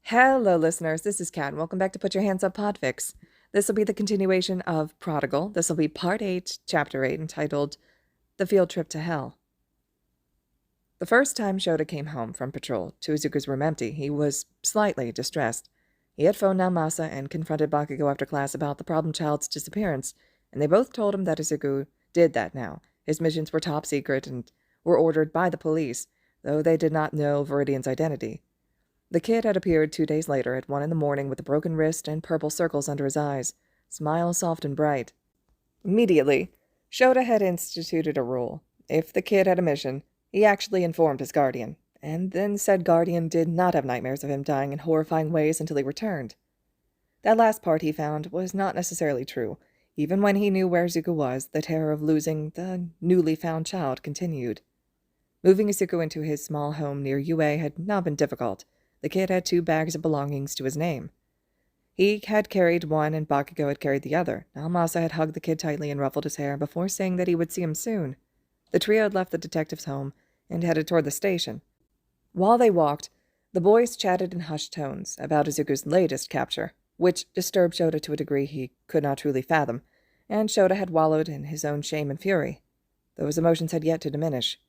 Hello, listeners. This is Kat, and welcome back to Put Your Hands Up Podfics. This will be the continuation of Prodigal. This will be Part 8, Chapter 8, entitled The Field Trip to Hell. The first time Shota came home from patrol to Izuku's room empty, he was slightly distressed. He had phoned Naomasa and confronted Bakugo after class about the problem child's disappearance, and they both told him that Izuku did that now. His missions were top secret and were ordered by the police, though they did not know Viridian's identity. The kid had appeared 2 days later at 1 a.m. with a broken wrist and purple circles under his eyes, smile soft and bright. Immediately, Shota had instituted a rule. If the kid had a mission, he actually informed his guardian, and then said guardian did not have nightmares of him dying in horrifying ways until he returned. That last part, he found, was not necessarily true. Even when he knew where Izuku was, the terror of losing the newly found child continued. Moving Izuku into his small home near UA had not been difficult. The kid had 2 bags of belongings to his name. He had carried one and Bakugo had carried the other. Naomasa had hugged the kid tightly and ruffled his hair before saying that he would see him soon. The trio had left the detective's home and headed toward the station. While they walked, the boys chatted in hushed tones about Izuku's latest capture, which disturbed Shota to a degree he could not truly fathom, and Shota had wallowed in his own shame and fury. Those emotions had yet to diminish.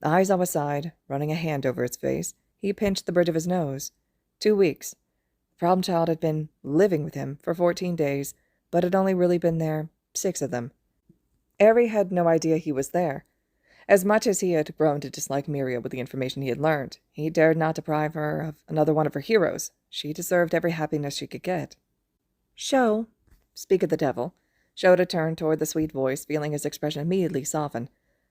Aizawa sighed, running a hand over his face. He pinched the bridge of his nose. 2 weeks. The problem child had been living with him for 14 days, but had only really been there 6 of them. Eri had no idea he was there. As much as he had grown to dislike Mirio with the information he had learned, he dared not deprive her of another one of her heroes. She deserved every happiness she could get. "Sho," speaketh the devil. Shota turned toward the sweet voice, feeling his expression immediately soften.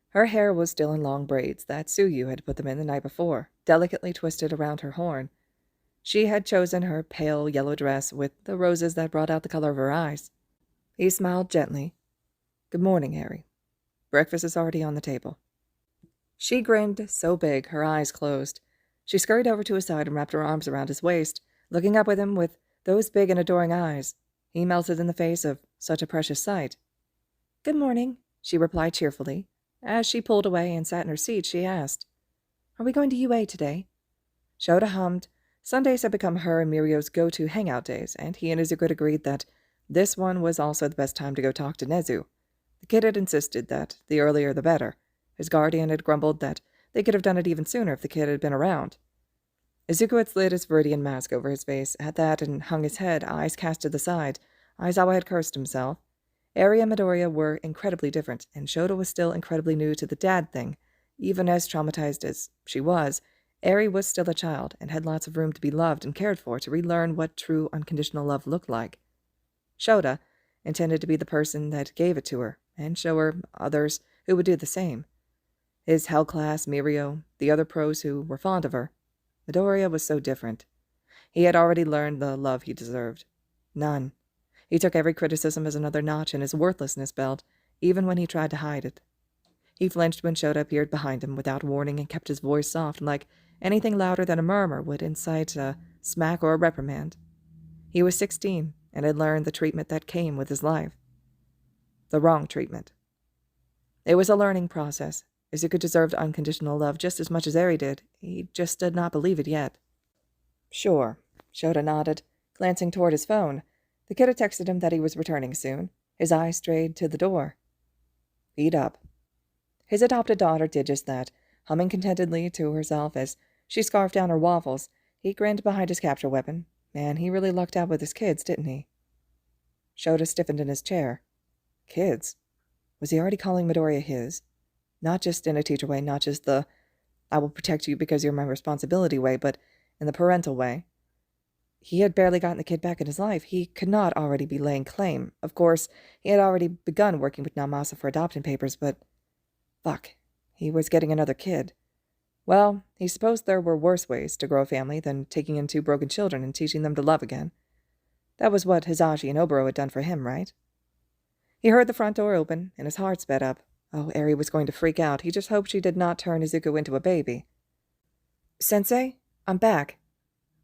Her hair was still in long braids that Tsuyu had put them in the night before, delicately twisted around her horn. She had chosen her pale yellow dress with the roses that brought out the color of her eyes. He smiled gently. "Good morning, Eri. Breakfast is already on the table." She grinned so big her eyes closed. She scurried over to his side and wrapped her arms around his waist, looking up with him with those big and adoring eyes. He melted in the face of such a precious sight. "Good morning," she replied cheerfully. As she pulled away and sat in her seat, she asked, "Are we going to UA today?" Shota hummed. Sundays had become her and Mirio's go-to hangout days, and he and Izuku had agreed that this one was also the best time to go talk to Nezu. The kid had insisted that the earlier the better. His guardian had grumbled that they could have done it even sooner if the kid had been around. Izuku had slid his Viridian mask over his face at that and hung his head, eyes cast to the side. Aizawa had cursed himself. Eri and Midoriya were incredibly different, and Shota was still incredibly new to the dad thing. Even as traumatized as she was, Eri was still a child and had lots of room to be loved and cared for, to relearn what true unconditional love looked like. Shota intended to be the person that gave it to her, and show her others who would do the same. His Hell class, Mirio, the other pros who were fond of her. Midoriya was so different. He had already learned the love he deserved. None. He took every criticism as another notch in his worthlessness belt, even when he tried to hide it. He flinched when Shota appeared behind him without warning and kept his voice soft, like anything louder than a murmur would incite a smack or a reprimand. He was 16 and had learned the treatment that came with his life. The wrong treatment. It was a learning process. Izuku deserved unconditional love just as much as Eri did. He just did not believe it yet. "Sure," Shota nodded, glancing toward his phone. The kid had texted him that he was returning soon. His eyes strayed to the door. "Feed up." His adopted daughter did just that, humming contentedly to herself as she scarfed down her waffles. He grinned behind his capture weapon. Man, he really lucked out with his kids, didn't he? Shota stiffened in his chair. Kids? Was he already calling Midoriya his? Not just in a teacher way, not just the "I will protect you because you're my responsibility" way, but in the parental way. He had barely gotten the kid back in his life. He could not already be laying claim. Of course, he had already begun working with Naomasa for adoption papers, but fuck, he was getting another kid. Well, he supposed there were worse ways to grow a family than taking in 2 broken children and teaching them to love again. That was what Hizashi and Oboro had done for him, right? He heard the front door open, and his heart sped up. Oh, Eri was going to freak out. He just hoped she did not turn Izuku into a baby. "Sensei, I'm back."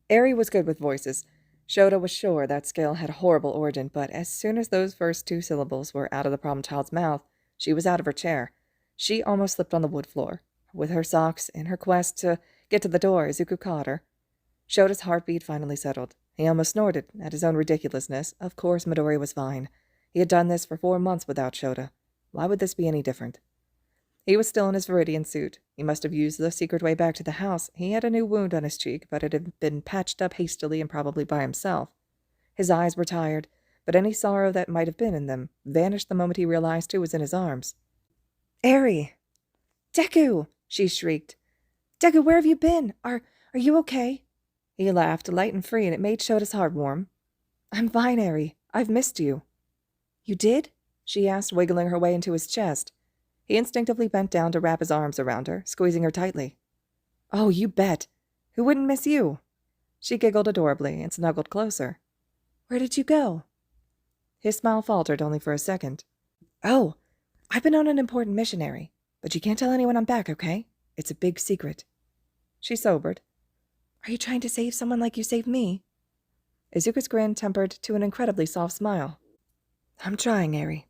Eri was good with voices. Shota was sure that skill had a horrible origin, but as soon as those first 2 syllables were out of the problem child's mouth, she was out of her chair. She almost slipped on the wood floor. With her socks in her quest to get to the door, Izuku caught her. Shota's heartbeat finally settled. He almost snorted at his own ridiculousness. Of course Midoriya was fine. He had done this for 4 months without Shota. Why would this be any different? He was still in his Viridian suit. He must have used the secret way back to the house. He had a new wound on his cheek, but it had been patched up hastily and probably by himself. His eyes were tired, but any sorrow that might have been in them vanished the moment he realized who was in his arms. "Eri! Deku!" she shrieked. "Deku, where have you been? Are you okay?" He laughed, light and free, and it made Shota's heart warm. "I'm fine, Eri. I've missed you." "You did?" she asked, wiggling her way into his chest. He instinctively bent down to wrap his arms around her, squeezing her tightly. "Oh, you bet. Who wouldn't miss you?" She giggled adorably and snuggled closer. "Where did you go?" His smile faltered only for a second. "Oh, I've been on an important mission, Eri, but you can't tell anyone I'm back, okay? It's a big secret." She sobered. "Are you trying to save someone like you saved me?" Izuku's grin tempered to an incredibly soft smile. "I'm trying, Eri."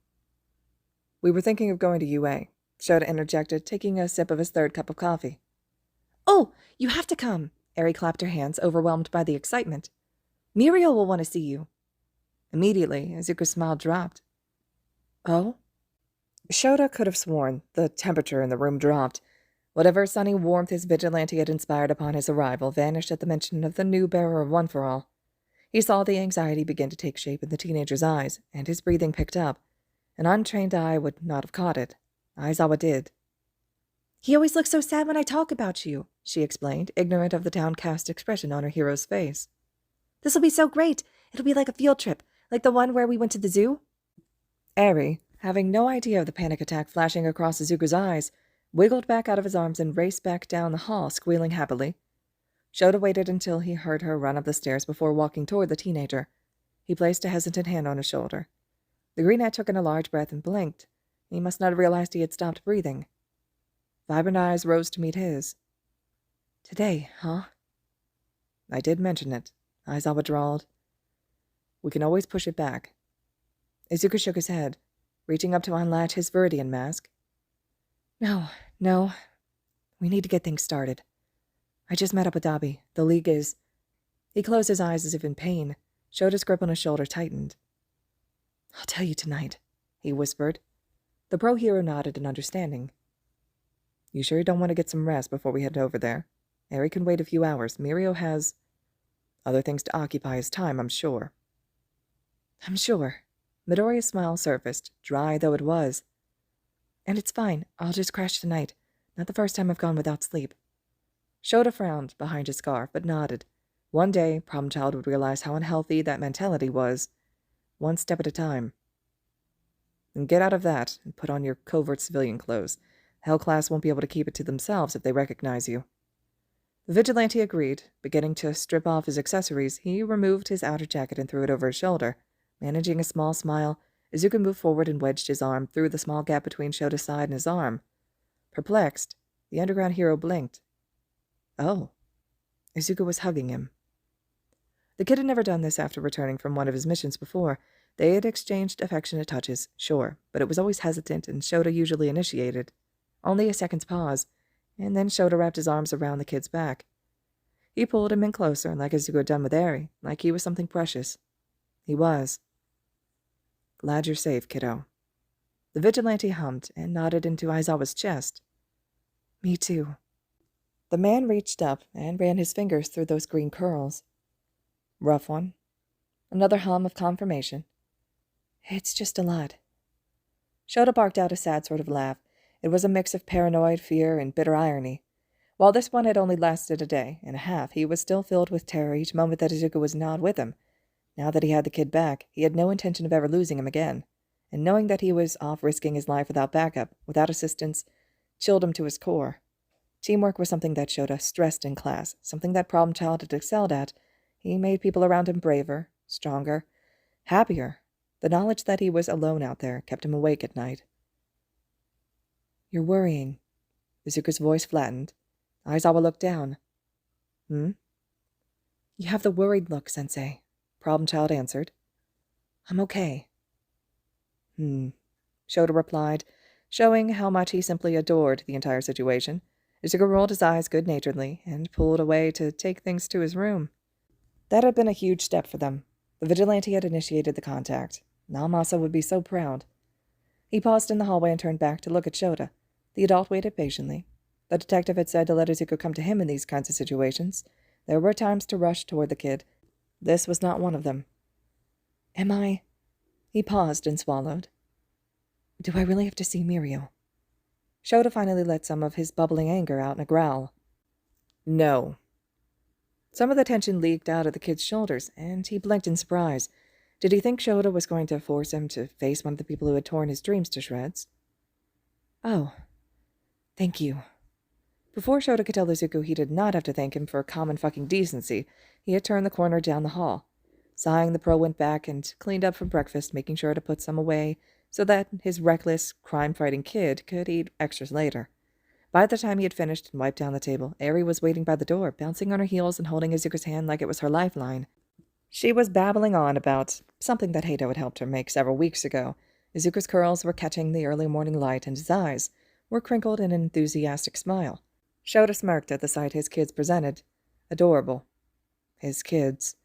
"We were thinking of going to UA," Shota interjected, taking a sip of his third cup of coffee. "Oh, you have to come!" Eri clapped her hands, overwhelmed by the excitement. "Mirio will want to see you." Immediately, Izuku's smile dropped. "Oh?" Shota could have sworn the temperature in the room dropped. Whatever sunny warmth his vigilante had inspired upon his arrival vanished at the mention of the new bearer of One for All. He saw the anxiety begin to take shape in the teenager's eyes, and his breathing picked up. An untrained eye would not have caught it. Aizawa did. "He always looks so sad when I talk about you," she explained, ignorant of the downcast expression on her hero's face. "This'll be so great. It'll be like a field trip, like the one where we went to the zoo." Eri, having no idea of the panic attack flashing across Izuku's eyes, wiggled back out of his arms and raced back down the hall, squealing happily. Shota waited until he heard her run up the stairs before walking toward the teenager. He placed a hesitant hand on his shoulder. The greenette took in a large breath and blinked. He must not have realized he had stopped breathing. Vibrant eyes rose to meet his. "Today, huh?" "I did mention it," Aizawa drawled. "We can always push it back." Izuku shook his head, reaching up to unlatch his Viridian mask. No. We need to get things started. I just met up with Dabi. The League is—" He closed his eyes as if in pain. Shota's grip on his shoulder tightened. "I'll tell you tonight," he whispered. The pro-hero nodded in understanding. "You sure you don't want to get some rest before we head over there? Eri can wait a few hours. Mirio has other things to occupy his time, I'm sure." "I'm sure." Midoriya's smile surfaced, dry though it was. "And it's fine. I'll just crash tonight. Not the first time I've gone without sleep." Shota frowned behind his scarf, but nodded. One day, Problem Child would realize how unhealthy that mentality was. One step at a time. "And get out of that, and put on your covert civilian clothes. Hell class won't be able to keep it to themselves if they recognize you." The vigilante agreed. Beginning to strip off his accessories, he removed his outer jacket and threw it over his shoulder. Managing a small smile, Izuku moved forward and wedged his arm through the small gap between Shota's side and his arm. Perplexed, the underground hero blinked. Oh. Izuku was hugging him. The kid had never done this after returning from one of his missions before. They had exchanged affectionate touches, sure, but it was always hesitant, and Shota usually initiated. Only a second's pause, and then Shota wrapped his arms around the kid's back. He pulled him in closer, like Izuku had done with Eri, like he was something precious. He was. "Glad you're safe, kiddo." The vigilante hummed and nodded into Aizawa's chest. "Me too." The man reached up and ran his fingers through those green curls. "Rough one?" Another hum of confirmation. "It's just a lot." Shota barked out a sad sort of laugh. It was a mix of paranoid fear and bitter irony. While this one had only lasted a day and a half, he was still filled with terror each moment that Izuku was not with him. Now that he had the kid back, he had no intention of ever losing him again. And knowing that he was off risking his life without backup, without assistance, chilled him to his core. Teamwork was something that Shota stressed in class, something that Problem Child had excelled at. He made people around him braver, stronger, happier. The knowledge that he was alone out there kept him awake at night. "You're worrying." Izuku's voice flattened. Aizawa looked down. "Hmm?" "You have the worried look, Sensei," Problem Child answered. "I'm okay." Shota replied, showing how much he simply adored the entire situation. Izuku rolled his eyes good-naturedly and pulled away to take things to his room. That had been a huge step for them. The vigilante had initiated the contact. Naomasa would be so proud. He paused in the hallway and turned back to look at Shota. The adult waited patiently. The detective had said to let Izuku come to him in these kinds of situations. There were times to rush toward the kid. This was not one of them. Am I... He paused and swallowed. Do I really have to see Mirio? Shota finally let some of his bubbling anger out in a growl. No. Some of the tension leaked out of the kid's shoulders, and he blinked in surprise. Did he think Shota was going to force him to face one of the people who had torn his dreams to shreds? Oh. Thank you. Before Shota could tell Izuku he did not have to thank him for common fucking decency, he had turned the corner down the hall. Sighing, the pro went back and cleaned up from breakfast, making sure to put some away so that his reckless, crime-fighting kid could eat extras later. By the time he had finished and wiped down the table, Eri was waiting by the door, bouncing on her heels and holding Izuku's hand like it was her lifeline. She was babbling on about something that Hato had helped her make several weeks ago. Izuku's curls were catching the early morning light, and his eyes were crinkled in an enthusiastic smile. Shota smirked at the sight his kids presented. Adorable. His kids.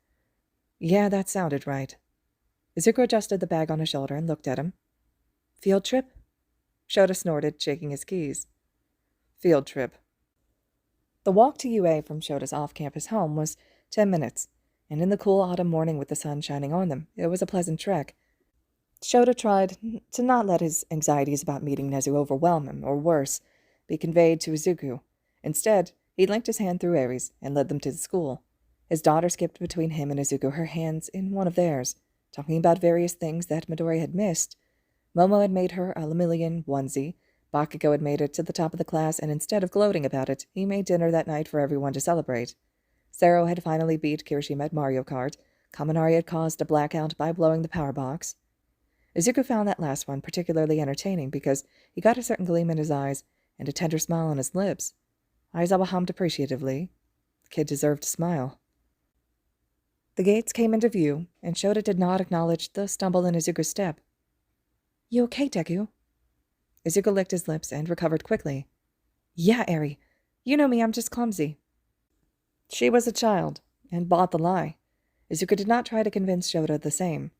Yeah, that sounded right. Izuku adjusted the bag on his shoulder and looked at him. Field trip? Shota snorted, shaking his keys. Field trip. The walk to UA from Shota's off-campus home was 10 minutes, and in the cool autumn morning with the sun shining on them, it was a pleasant trek. Shota tried to not let his anxieties about meeting Nezu overwhelm him, or worse, be conveyed to Izuku. Instead, he linked his hand through Eri's and led them to the school. His daughter skipped between him and Izuku, her hands in one of theirs, talking about various things that Midoriya had missed. Momo had made her a lemillion onesie. Bakugo had made it to the top of the class, and instead of gloating about it, he made dinner that night for everyone to celebrate. Sero had finally beat Kirishima at Mario Kart. Kaminari had caused a blackout by blowing the power box. Izuku found that last one particularly entertaining because he got a certain gleam in his eyes and a tender smile on his lips. Aizawa hummed appreciatively. The kid deserved a smile. The gates came into view, and Shota did not acknowledge the stumble in Izuku's step. You okay, Deku? Izuku licked his lips and recovered quickly. Yeah, Eri. You know me, I'm just clumsy. She was a child, and bought the lie. Izuku did not try to convince Shota the same.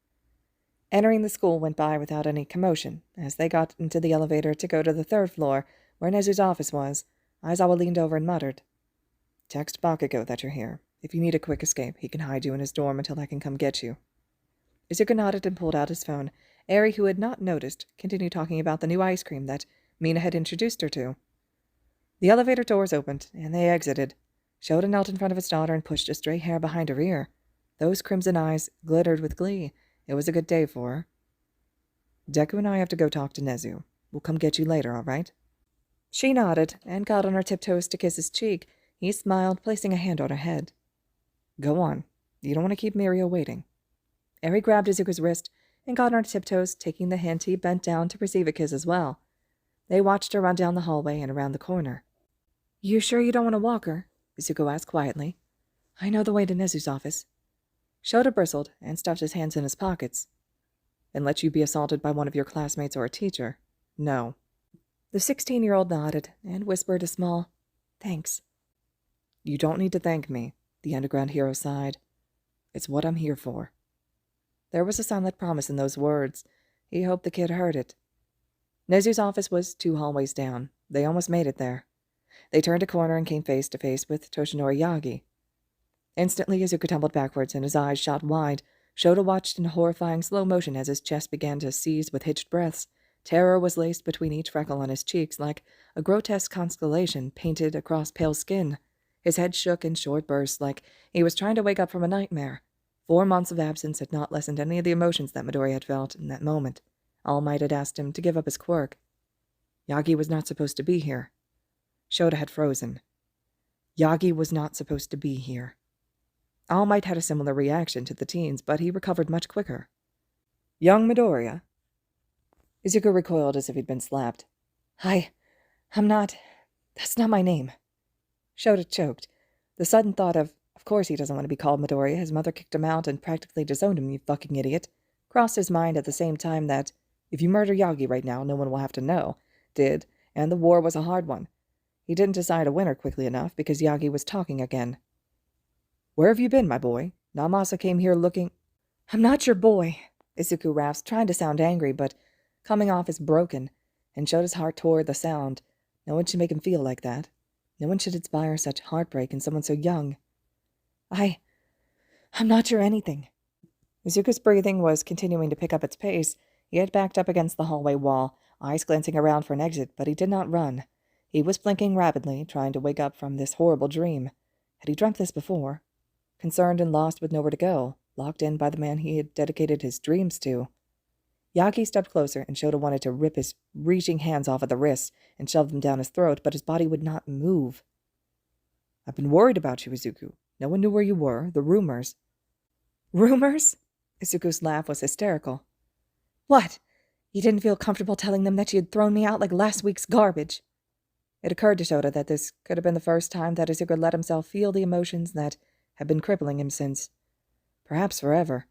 Entering the school went by without any commotion. As they got into the elevator to go to the 3rd floor, where Nezu's office was, Aizawa leaned over and muttered, Text Bakugo that you're here. If you need a quick escape, he can hide you in his dorm until I can come get you. Izuku nodded and pulled out his phone. Eri, who had not noticed, continued talking about the new ice cream that Mina had introduced her to. The elevator doors opened, and they exited. Shota knelt in front of his daughter and pushed a stray hair behind her ear. Those crimson eyes glittered with glee. It was a good day for her. Deku and I have to go talk to Nezu. We'll come get you later, all right? She nodded and got on her tiptoes to kiss his cheek. He smiled, placing a hand on her head. Go on. You don't want to keep Mirio waiting. Eri grabbed Izuku's wrist and got on her tiptoes, taking the hint. He bent down to receive a kiss as well. They watched her run down the hallway and around the corner. You sure you don't want to walk her? Izuku asked quietly. I know the way to Nezu's office. Shota bristled and stuffed his hands in his pockets. And let you be assaulted by one of your classmates or a teacher? No. The 16-year-old nodded and whispered a small, thanks. You don't need to thank me, the underground hero sighed. It's what I'm here for. There was a silent promise in those words. He hoped the kid heard it. Nezu's office was 2 hallways down. They almost made it there. They turned a corner and came face to face with Toshinori Yagi. Instantly, Izuku tumbled backwards and his eyes shot wide. Shota watched in horrifying slow motion as his chest began to seize with hitched breaths. Terror was laced between each freckle on his cheeks like a grotesque constellation painted across pale skin. His head shook in short bursts like he was trying to wake up from a nightmare. 4 months of absence had not lessened any of the emotions that Midoriya had felt in that moment. All Might had asked him to give up his quirk. Yagi was not supposed to be here. Shota had frozen. Yagi was not supposed to be here. All Might had a similar reaction to the teens, but he recovered much quicker. Young Midoriya? Izuku recoiled as if he'd been slapped. I'm not... That's not my name. Shota choked. The sudden thought of course he doesn't want to be called Midoriya, his mother kicked him out and practically disowned him, you fucking idiot, crossed his mind at the same time that, if you murder Yagi right now, no one will have to know, and the war was a hard one. He didn't decide a winner quickly enough because Yagi was talking again. "Where have you been, my boy? Namasa came here looking—" "I'm not your boy," Izuku raps, trying to sound angry, but coming off as broken, and showed his heart toward the sound. No one should make him feel like that. No one should inspire such heartbreak in someone so young. I'm not your anything." Izuku's breathing was continuing to pick up its pace. He had backed up against the hallway wall, eyes glancing around for an exit, but he did not run. He was blinking rapidly, trying to wake up from this horrible dream. Had he dreamt this before? Concerned and lost with nowhere to go, locked in by the man he had dedicated his dreams to. Yagi stepped closer, and Shota wanted to rip his reaching hands off at the wrists and shove them down his throat, but his body would not move. "I've been worried about you, Izuku. No one knew where you were. The rumors—" "Rumors?" Izuku's laugh was hysterical. "What? You didn't feel comfortable telling them that you had thrown me out like last week's garbage?" It occurred to Shota that this could have been the first time that Izuku let himself feel the emotions that had been crippling him since, perhaps forever.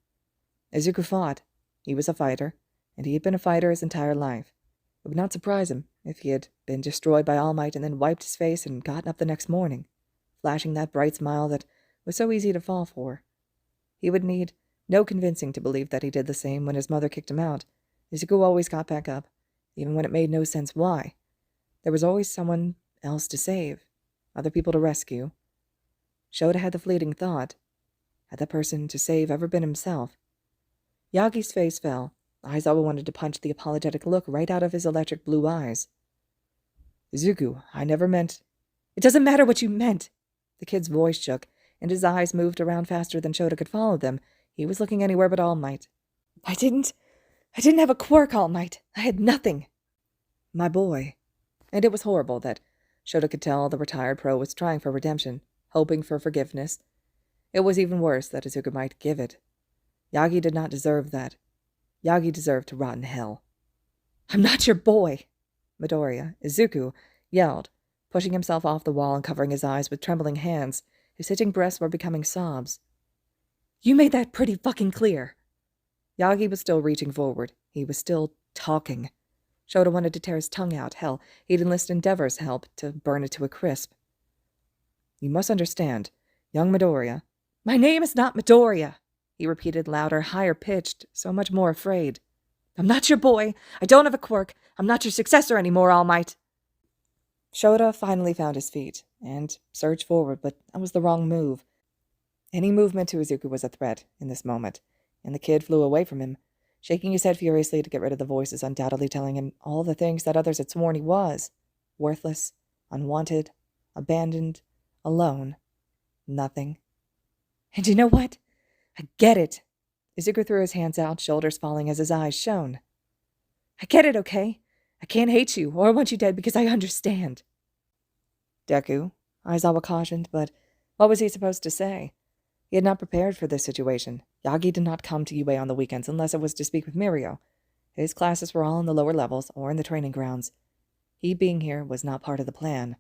Izuku fought. He was a fighter, and he had been a fighter his entire life. It would not surprise him if he had been destroyed by All Might and then wiped his face and gotten up the next morning, flashing that bright smile that was so easy to fall for. He would need no convincing to believe that he did the same when his mother kicked him out. Izuku always got back up, even when it made no sense why. There was always someone else to save, other people to rescue. Shota had the fleeting thought, had that person to save ever been himself? Yagi's face fell. Aizawa wanted to punch the apologetic look right out of his electric blue eyes. "Izuku, I never meant—" "It doesn't matter what you meant." The kid's voice shook, and his eyes moved around faster than Shota could follow them. He was looking anywhere but All Might. I didn't have a quirk, All Might. I had nothing." "My boy." And it was horrible that Shota could tell the retired pro was trying for redemption, hoping for forgiveness. It was even worse that Izuku might give it. Yagi did not deserve that. Yagi deserved to rot in hell. "I'm not your boy," Midoriya Izuku yelled, pushing himself off the wall and covering his eyes with trembling hands. His hitching breaths were becoming sobs. "You made that pretty fucking clear." Yagi was still reaching forward. He was still talking. Shota wanted to tear his tongue out. Hell, he'd enlist Endeavor's help to burn it to a crisp. "You must understand, young Midoriya—" "My name is not Midoriya," he repeated louder, higher-pitched, so much more afraid. "I'm not your boy. I don't have a quirk. I'm not your successor anymore, All Might." Shota finally found his feet and surged forward, but that was the wrong move. Any movement to Izuku was a threat in this moment, and the kid flew away from him, shaking his head furiously to get rid of the voices undoubtedly telling him all the things that others had sworn he was. Worthless, unwanted, abandoned, alone, nothing. "And you know what? I get it." Izuku threw his hands out, shoulders falling as his eyes shone. "I get it, okay? I can't hate you or want you dead because I understand." "Deku," Aizawa cautioned, but what was he supposed to say? He had not prepared for this situation. Yagi did not come to UA on the weekends unless it was to speak with Mirio. His classes were all in the lower levels or in the training grounds. He being here was not part of the plan.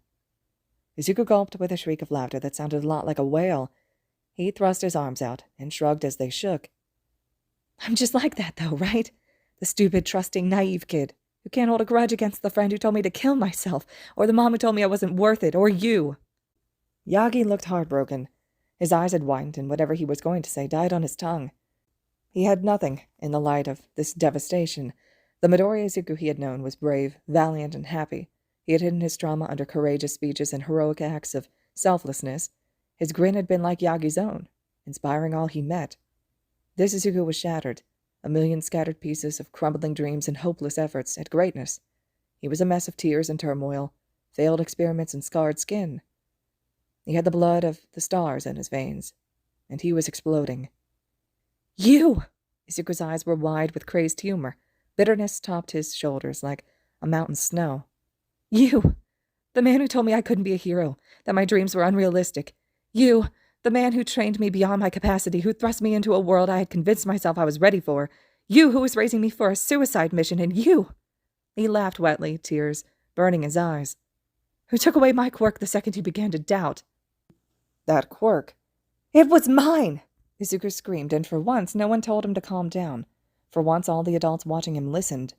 Izuku gulped with a shriek of laughter that sounded a lot like a wail. He thrust his arms out and shrugged as they shook. "I'm just like that, though, right? The stupid, trusting, naive kid who can't hold a grudge against the friend who told me to kill myself, or the mom who told me I wasn't worth it, or you." Yagi looked heartbroken. His eyes had widened, and whatever he was going to say died on his tongue. He had nothing in the light of this devastation. The Midoriya Izuku he had known was brave, valiant, and happy. He had hidden his trauma under courageous speeches and heroic acts of selflessness. His grin had been like Yagi's own, inspiring all he met. This Izuku was shattered, a million scattered pieces of crumbling dreams and hopeless efforts at greatness. He was a mess of tears and turmoil, failed experiments and scarred skin. He had the blood of the stars in his veins, and he was exploding. "You!" Izuku's eyes were wide with crazed humor. Bitterness topped his shoulders like a mountain snow. "You! The man who told me I couldn't be a hero, that my dreams were unrealistic. You! The man who trained me beyond my capacity, who thrust me into a world I had convinced myself I was ready for. You who was raising me for a suicide mission, and you!" He laughed wetly, tears burning his eyes. "Who took away my quirk the second you began to doubt." "That quirk—" "It was mine!" Izuku screamed, and for once no one told him to calm down. For once all the adults watching him listened.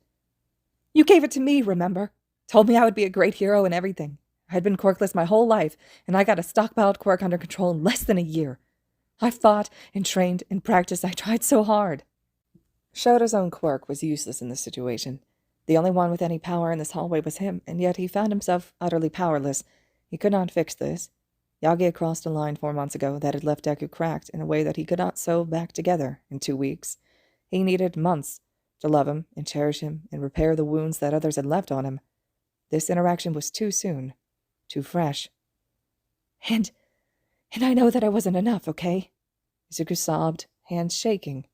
"You gave it to me, remember? Told me I would be a great hero and everything. I had been quirkless my whole life, and I got a stockpiled quirk under control in less than a year. I fought and trained and practiced. I tried so hard. Shota's own quirk was useless in this situation. The only one with any power in this hallway was him, and yet he found himself utterly powerless. He could not fix this. Yagi had crossed a line 4 months ago that had left Deku cracked in a way that he could not sew back together in 2 weeks. He needed months to love him and cherish him and repair the wounds that others had left on him. This interaction was too soon, too fresh. And I know that I wasn't enough, okay? Izuku sobbed, hands shaking.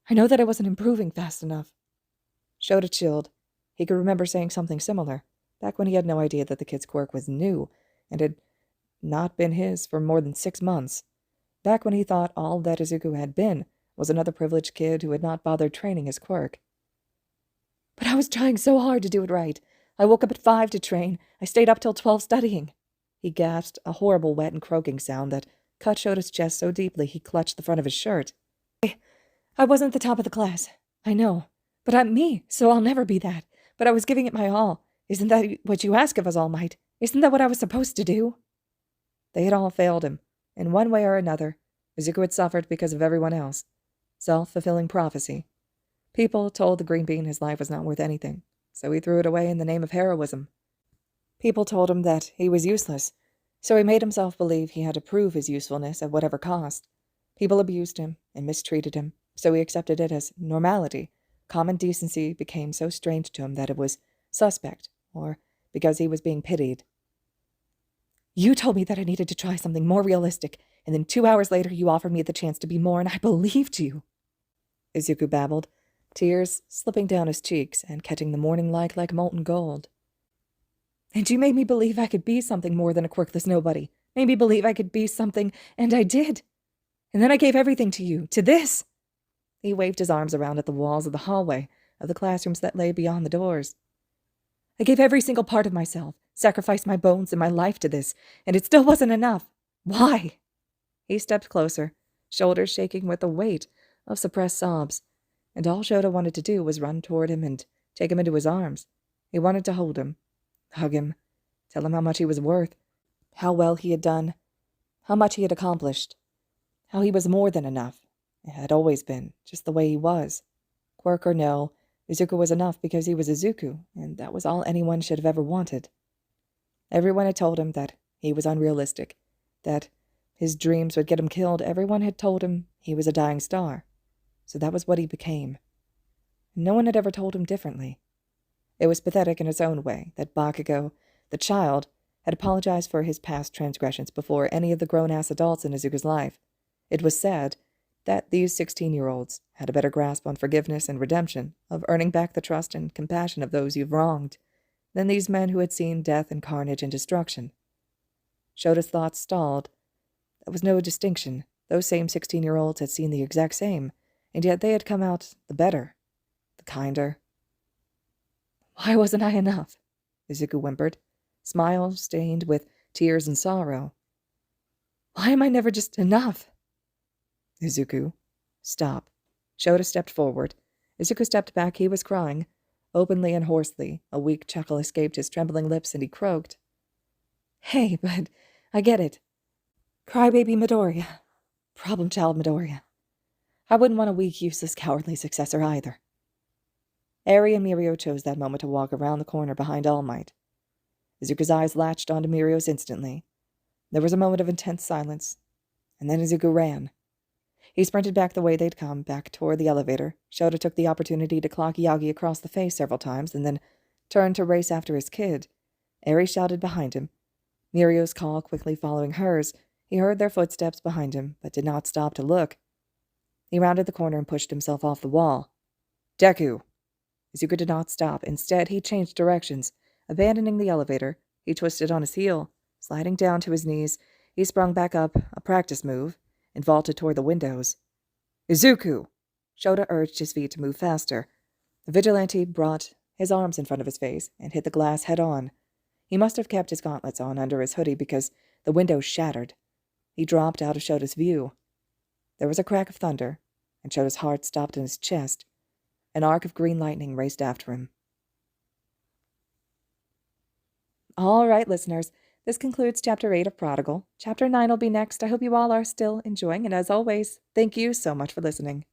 I know that I wasn't improving fast enough. Shota chilled. He could remember saying something similar, back when he had no idea that the kid's quirk was new, and had not been his for more than 6 months. Back when he thought all that Izuku had been was another privileged kid who had not bothered training his quirk. But I was trying so hard to do it right. I woke up at 5 to train. I stayed up till 12 studying. He gasped, a horrible wet and croaking sound that cut Shota's chest so deeply he clutched the front of his shirt. I wasn't the top of the class, I know. But I'm me, so I'll never be that. But I was giving it my all. Isn't that what you ask of us, All Might? Isn't that what I was supposed to do? They had all failed him. In one way or another, Izuku had suffered because of everyone else. Self-fulfilling prophecy. People told the green bean his life was not worth anything, so he threw it away in the name of heroism. People told him that he was useless, so he made himself believe he had to prove his usefulness at whatever cost. People abused him and mistreated him, so he accepted it as normality. Common decency became so strange to him that it was suspect, or because he was being pitied. You told me that I needed to try something more realistic, and then 2 hours later you offered me the chance to be more, and I believed you. Izuku babbled, tears slipping down his cheeks and catching the morning light like molten gold. And you made me believe I could be something more than a quirkless nobody. Made me believe I could be something, and I did. And then I gave everything to you, to this. He waved his arms around at the walls of the hallway, of the classrooms that lay beyond the doors. I gave every single part of myself, sacrificed my bones and my life to this, and it still wasn't enough. Why? He stepped closer, shoulders shaking with the weight of suppressed sobs, and all Shota wanted to do was run toward him and take him into his arms. He wanted to hold him, hug him, tell him how much he was worth, how well he had done, how much he had accomplished, how he was more than enough. It had always been, just the way he was. Quirk or no, Izuku was enough because he was Izuku, and that was all anyone should have ever wanted. Everyone had told him that he was unrealistic, that his dreams would get him killed. Everyone had told him he was a dying star. So that was what he became. No one had ever told him differently. It was pathetic in its own way that Bakugo, the child, had apologized for his past transgressions before any of the grown-ass adults in Izuku's life. It was sad that these 16-year-olds had a better grasp on forgiveness and redemption, of earning back the trust and compassion of those you've wronged, than these men who had seen death and carnage and destruction. Shota's thoughts stalled. There was no distinction. Those same 16-year-olds had seen the exact same, and yet they had come out the better, the kinder. Why wasn't I enough? Izuku whimpered, smile stained with tears and sorrow. Why am I never just enough? Izuku, stop. Shota stepped forward. Izuku stepped back. He was crying, openly and hoarsely. A weak chuckle escaped his trembling lips, and he croaked. Hey, but I get it. Crybaby Midoriya. Problem child Midoriya. I wouldn't want a weak, useless, cowardly successor either. Eri and Mirio chose that moment to walk around the corner behind All Might. Izuku's eyes latched onto Mirio's instantly. There was a moment of intense silence, and then Izuku ran. He sprinted back the way they'd come, back toward the elevator. Shota took the opportunity to clock Yagi across the face several times, and then turned to race after his kid. Eri shouted behind him, Mirio's call quickly following hers. He heard their footsteps behind him, but did not stop to look. He rounded the corner and pushed himself off the wall. Deku! Izuku did not stop. Instead, he changed directions. Abandoning the elevator, he twisted on his heel. Sliding down to his knees, he sprung back up, a practice move, and vaulted toward the windows. Izuku! Shota urged his feet to move faster. The vigilante brought his arms in front of his face and hit the glass head-on. He must have kept his gauntlets on under his hoodie because the windows shattered. He dropped out of Shota's view. There was a crack of thunder, and Shota's heart stopped in his chest. An arc of green lightning raced after him. All right, listeners, this concludes Chapter 8 of Prodigal. Chapter 9 will be next. I hope you all are still enjoying, and as always, thank you so much for listening.